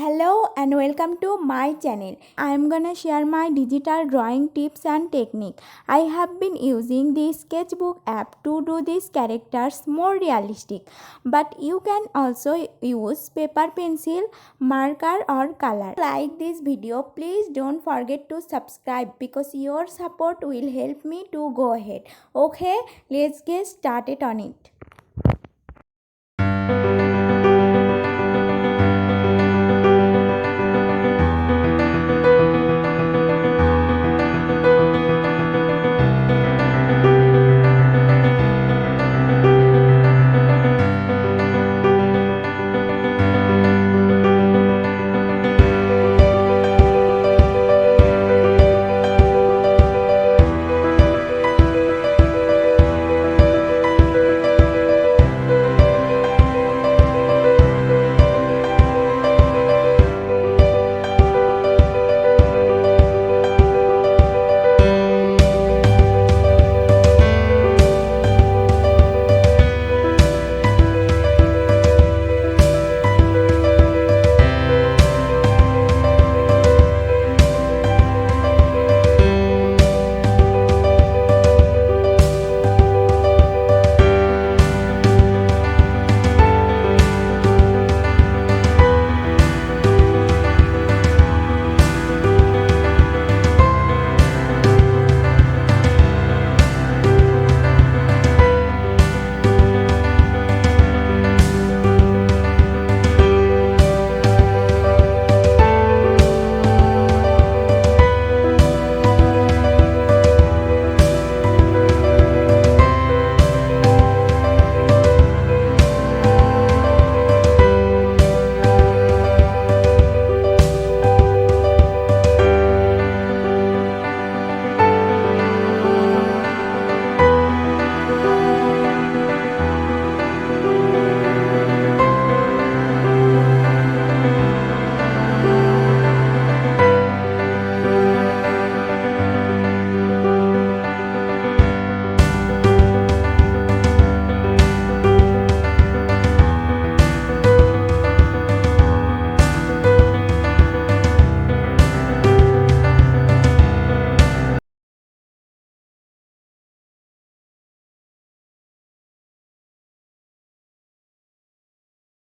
Hello and welcome to my channel. I am gonna share my digital drawing tips and technique. I have been using the sketchbook app to do these characters more realistic, but you can also use paper, pencil, marker or color. Like this video, please don't forget to subscribe because your support will help me to go ahead. Okay, let's get started on it.